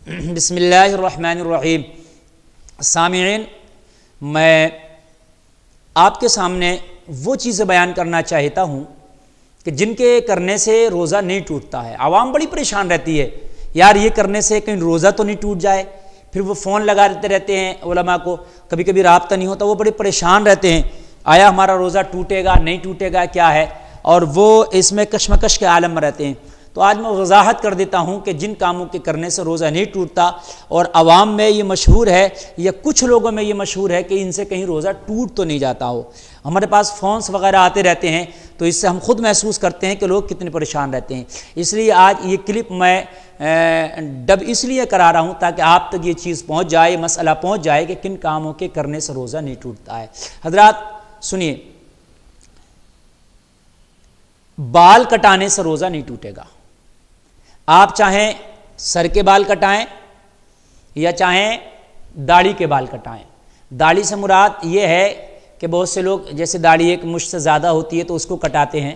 بسم اللہ الرحمن الرحیم۔ سامعین، میں آپ کے سامنے وہ چیزیں بیان کرنا چاہتا ہوں کہ جن کے کرنے سے روزہ نہیں ٹوٹتا ہے۔ عوام بڑی پریشان رہتی ہے، یار یہ کرنے سے کہیں روزہ تو نہیں ٹوٹ جائے، پھر وہ فون لگاتے رہتے ہیں علماء کو، کبھی کبھی رابطہ نہیں ہوتا، وہ بڑے پریشان رہتے ہیں، آیا ہمارا روزہ ٹوٹے گا نہیں ٹوٹے گا کیا ہے، اور وہ اس میں کشمکش کے عالم میں رہتے ہیں۔ تو آج میں وضاحت کر دیتا ہوں کہ جن کاموں کے کرنے سے روزہ نہیں ٹوٹتا، اور عوام میں یہ مشہور ہے یا کچھ لوگوں میں یہ مشہور ہے کہ ان سے کہیں روزہ ٹوٹ تو نہیں جاتا ہو۔ ہمارے پاس فونز وغیرہ آتے رہتے ہیں تو اس سے ہم خود محسوس کرتے ہیں کہ لوگ کتنے پریشان رہتے ہیں۔ اس لیے آج یہ کلپ میں ڈب اس لیے کرا رہا ہوں تاکہ آپ تک یہ چیز پہنچ جائے، مسئلہ پہنچ جائے کہ کن کاموں کے کرنے سے روزہ نہیں ٹوٹتا ہے۔ حضرات سنیے، بال کٹانے سے روزہ نہیں ٹوٹے گا۔ آپ چاہیں سر کے بال کٹائیں یا چاہیں داڑھی کے بال کٹائیں۔ داڑھی سے مراد یہ ہے کہ بہت سے لوگ جیسے داڑھی ایک مشت سے زیادہ ہوتی ہے تو اس کو کٹاتے ہیں،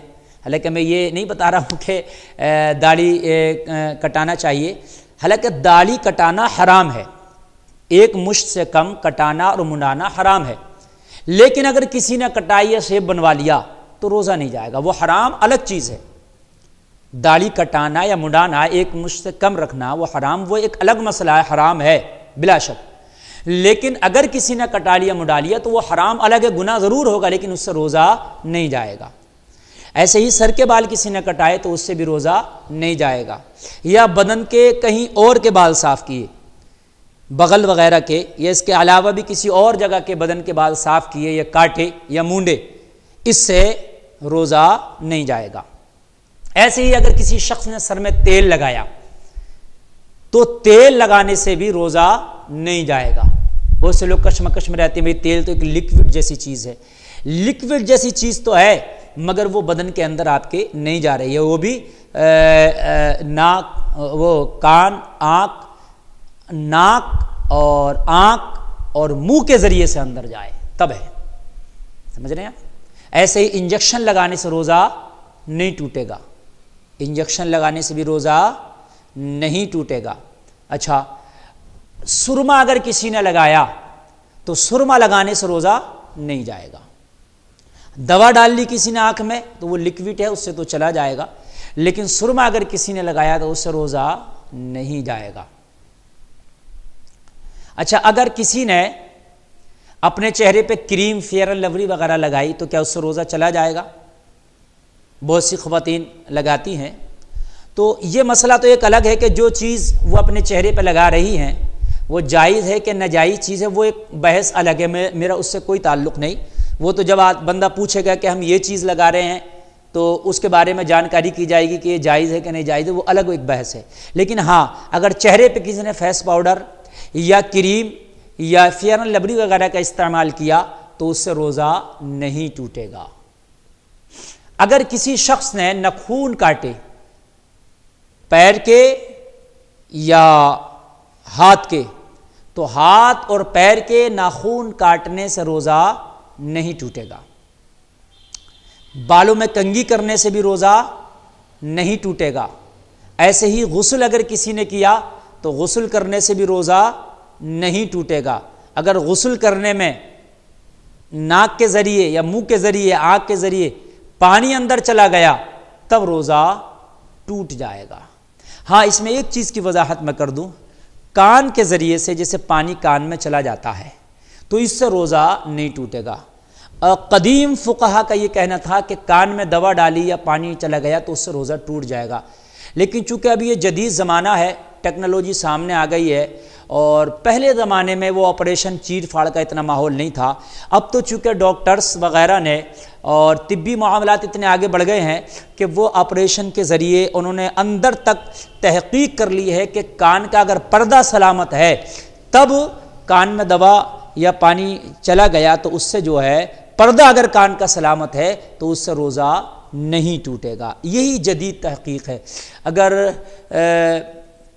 حالانکہ میں یہ نہیں بتا رہا ہوں کہ داڑھی کٹانا چاہیے، حالانکہ داڑھی کٹانا حرام ہے، ایک مشت سے کم کٹانا اور منڈانا حرام ہے، لیکن اگر کسی نے کٹائی یا شیپ بنوا لیا تو روزہ نہیں جائے گا، وہ حرام الگ چیز ہے۔ داڑھی کٹانا یا منڈانا، ایک مشت سے کم رکھنا، وہ حرام، وہ ایک الگ مسئلہ ہے، حرام ہے بلا شک، لیکن اگر کسی نے کٹا لیا منڈا لیا تو وہ حرام الگ ہے، گناہ ضرور ہوگا لیکن اس سے روزہ نہیں جائے گا۔ ایسے ہی سر کے بال کسی نے کٹائے تو اس سے بھی روزہ نہیں جائے گا، یا بدن کے کہیں اور کے بال صاف کیے، بغل وغیرہ کے، یا اس کے علاوہ بھی کسی اور جگہ کے بدن کے بال صاف کیے یا کاٹے یا مونڈے، اس سے روزہ نہیں جائے گا۔ ایسے ہی اگر کسی شخص نے سر میں تیل لگایا تو تیل لگانے سے بھی روزہ نہیں جائے گا۔ بہت سے لوگ کشمکش میں رہتے ہیں، بھئی تیل تو ایک لیکوڈ جیسی چیز ہے، لیکوڈ جیسی چیز تو ہے مگر وہ بدن کے اندر آپ کے نہیں جا رہی ہے، وہ بھی ناک اور آنکھ اور منہ کے ذریعے سے اندر جائے تب ہے، سمجھ رہے ہیں آپ؟ ایسے ہی انجیکشن لگانے سے روزہ نہیں ٹوٹے گا، انجیکشن لگانے سے بھی روزہ نہیں ٹوٹے گا۔ اچھا، سرما اگر کسی نے لگایا تو سرما لگانے سے روزہ نہیں جائے گا۔ دوا ڈال لی کسی نے آنکھ میں تو وہ لیکوڈ ہے، اس سے تو چلا جائے گا، لیکن سرما اگر کسی نے لگایا تو اس سے روزہ نہیں جائے گا۔ اچھا، اگر کسی نے اپنے چہرے پہ کریم، فیئر اینڈ لولی وغیرہ لگائی تو کیا اس سے روزہ چلا جائے گا؟ بہت سی خواتین لگاتی ہیں، تو یہ مسئلہ تو ایک الگ ہے کہ جو چیز وہ اپنے چہرے پہ لگا رہی ہیں وہ جائز ہے کہ ناجائز چیز ہے، وہ ایک بحث الگ ہے، میرا اس سے کوئی تعلق نہیں۔ وہ تو جب بندہ پوچھے گا کہ ہم یہ چیز لگا رہے ہیں تو اس کے بارے میں جانکاری کی جائے گی کہ یہ جائز ہے کہ نہیں جائز ہے، وہ الگ ایک بحث ہے۔ لیکن ہاں، اگر چہرے پہ کسی نے فیس پاؤڈر یا کریم یا فیئر اینڈ لولی وغیرہ کا استعمال کیا تو اس سے روزہ نہیں ٹوٹے گا۔ اگر کسی شخص نے ناخن کاٹے پیر کے یا ہاتھ کے تو ہاتھ اور پیر کے ناخن کاٹنے سے روزہ نہیں ٹوٹے گا۔ بالوں میں کنگھی کرنے سے بھی روزہ نہیں ٹوٹے گا۔ ایسے ہی غسل اگر کسی نے کیا تو غسل کرنے سے بھی روزہ نہیں ٹوٹے گا۔ اگر غسل کرنے میں ناک کے ذریعے یا منہ کے ذریعے، آنکھ کے ذریعے پانی اندر چلا گیا تب روزہ ٹوٹ جائے گا۔ ہاں، اس میں ایک چیز کی وضاحت میں کر دوں، کان کے ذریعے سے جیسے پانی کان میں چلا جاتا ہے تو اس سے روزہ نہیں ٹوٹے گا۔ قدیم فقہا کا یہ کہنا تھا کہ کان میں دوا ڈالی یا پانی چلا گیا تو اس سے روزہ ٹوٹ جائے گا، لیکن چونکہ ابھی یہ جدید زمانہ ہے، ٹیکنالوجی سامنے آ گئی ہے، اور پہلے زمانے میں وہ آپریشن چیر پھاڑ کا اتنا ماحول نہیں تھا، اب تو چونکہ ڈاکٹرز وغیرہ نے اور طبی معاملات اتنے آگے بڑھ گئے ہیں کہ وہ آپریشن کے ذریعے انہوں نے اندر تک تحقیق کر لی ہے کہ کان کا اگر پردہ سلامت ہے تب کان میں دوا یا پانی چلا گیا تو اس سے جو ہے پردہ اگر کان کا سلامت ہے تو اس سے روزہ نہیں ٹوٹے گا۔ یہی جدید تحقیق ہے۔ اگر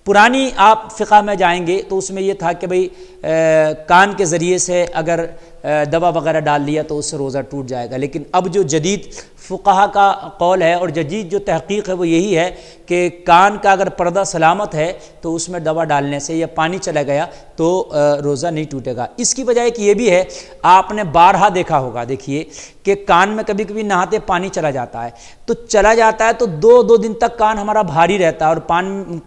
پرانی آپ فقہ میں جائیں گے تو اس میں یہ تھا کہ بھئی کان کے ذریعے سے اگر دوا وغیرہ ڈال لیا تو اس سے روزہ ٹوٹ جائے گا۔ لیکن اب جو جدید فقہا کا قول ہے اور جدید جو تحقیق ہے وہ یہی ہے کہ کان کا اگر پردہ سلامت ہے تو اس میں دوا ڈالنے سے یا پانی چلا گیا تو روزہ نہیں ٹوٹے گا۔ اس کی وجہ ایک یہ بھی ہے، آپ نے بارہا دیکھا ہوگا، دیکھیے کہ کان میں کبھی کبھی نہاتے پانی چلا جاتا ہے، تو چلا جاتا ہے تو دو دن تک کان ہمارا بھاری رہتا ہے اور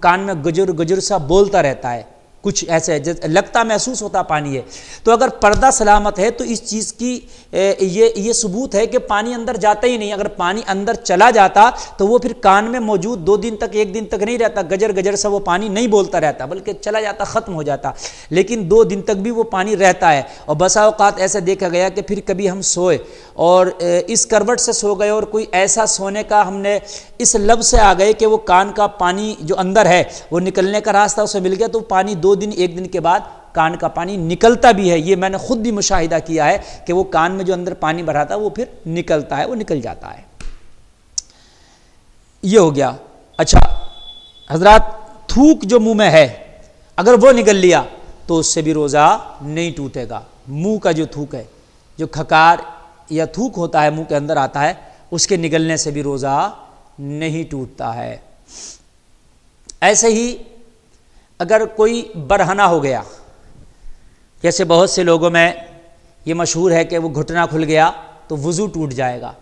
کان میں گجر گجر سا بولتا رہتا ہے، کچھ ایسے لگتا محسوس ہوتا پانی ہے۔ تو اگر پردہ سلامت ہے تو اس چیز کی یہ ثبوت ہے کہ پانی اندر جاتا ہی نہیں۔ اگر پانی اندر چلا جاتا تو وہ پھر کان میں موجود 2 دن تک 1 دن تک نہیں رہتا، گجر گجر سا وہ پانی نہیں بولتا رہتا بلکہ چلا جاتا، ختم ہو جاتا، لیکن 2 دن تک بھی وہ پانی رہتا ہے۔ اور بسا اوقات ایسا دیکھا گیا کہ پھر کبھی ہم سوئے اور اس کروٹ سے سو گئے اور کوئی ایسا سونے کا ہم نے اس لب سے آ گئے کہ وہ کان کا پانی جو اندر ہے وہ نکلنے کا راستہ اسے مل گیا، تو پانی 2 دن 1 دن کے بعد کان کا پانی نکلتا بھی ہے۔ یہ میں نے خود بھی مشاہدہ کیا ہے کہ وہ کان میں جو اندر پانی بھرا تھا وہ پھر نکلتا ہے، وہ نکل جاتا ہے۔ یہ ہو گیا۔ اچھا حضرات، تھوک جو منہ میں ہے اگر وہ نکل لیا تو اس سے بھی روزہ نہیں ٹوٹے گا۔ منہ کا جو تھوک ہے، جو کھکار یا تھوک ہوتا ہے منہ کے اندر آتا ہے، اس کے نکلنے سے بھی روزہ نہیں ٹوٹتا ہے۔ ایسے ہی اگر کوئی برہنہ ہو گیا، جیسے بہت سے لوگوں میں یہ مشہور ہے کہ وہ گھٹنا کھل گیا تو وضو ٹوٹ جائے گا،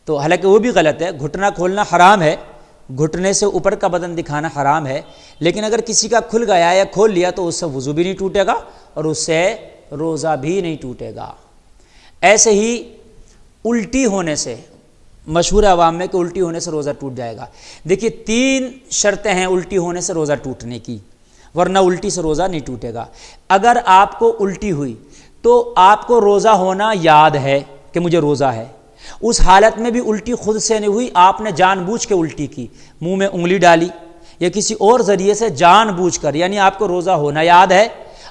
تو حالانکہ وہ بھی غلط ہے، گھٹنا کھولنا حرام ہے، گھٹنے سے اوپر کا بدن دکھانا حرام ہے، لیکن اگر کسی کا کھل گیا یا کھول لیا تو اس سے وضو بھی نہیں ٹوٹے گا اور اس سے روزہ بھی نہیں ٹوٹے گا۔ ایسے ہی الٹی ہونے سے، مشہور عوام میں کہ الٹی ہونے سے روزہ ٹوٹ جائے گا۔ دیکھیے 3 شرطیں ہیں الٹی ہونے سے روزہ ٹوٹنے کی، ورنہ الٹی سے روزہ نہیں ٹوٹے گا۔ اگر آپ کو الٹی ہوئی تو آپ کو روزہ ہونا یاد ہے کہ مجھے روزہ ہے، اس حالت میں بھی الٹی خود سے نہیں ہوئی، آپ نے جان بوجھ کے الٹی کی، منہ میں انگلی ڈالی یا کسی اور ذریعے سے جان بوجھ کر، یعنی آپ کو روزہ ہونا یاد ہے،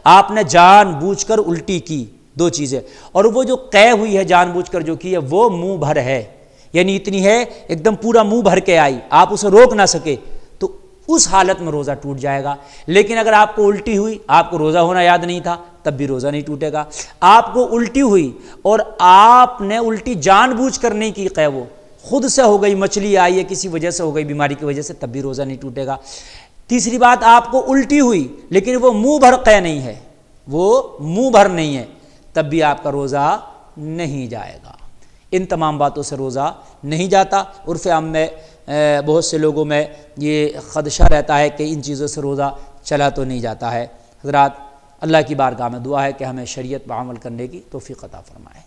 آپ نے جان بوجھ کر الٹی کی، 2 چیزیں، اور وہ جو قے ہوئی ہے جان بوجھ کر جو کی ہے وہ منہ بھر ہے، یعنی اتنی ہے ایک دم پورا منہ بھر کے آئی، آپ اسے روک نہ سکے، تو اس حالت میں روزہ ٹوٹ جائے گا۔ لیکن اگر آپ کو الٹی ہوئی، آپ کو روزہ ہونا یاد نہیں تھا، تب بھی روزہ نہیں ٹوٹے گا۔ آپ کو الٹی ہوئی اور آپ نے الٹی جان بوجھ کر نہیں کی، قے وہ خود سے ہو گئی، مچھلی آئی ہے کسی وجہ سے ہو گئی، بیماری کی وجہ سے، تب بھی روزہ نہیں ٹوٹے گا۔ تیسری بات، آپ کو الٹی ہوئی لیکن وہ منہ بھر قے نہیں ہے، وہ منہ بھر نہیں ہے، تب بھی آپ کا روزہ نہیں جائے گا۔ ان تمام باتوں سے روزہ نہیں جاتا۔ عرف عام میں بہت سے لوگوں میں یہ خدشہ رہتا ہے کہ ان چیزوں سے روزہ چلا تو نہیں جاتا ہے۔ حضرات، اللہ کی بارگاہ میں دعا ہے کہ ہمیں شریعت پر عمل کرنے کی توفیق عطا فرمائے۔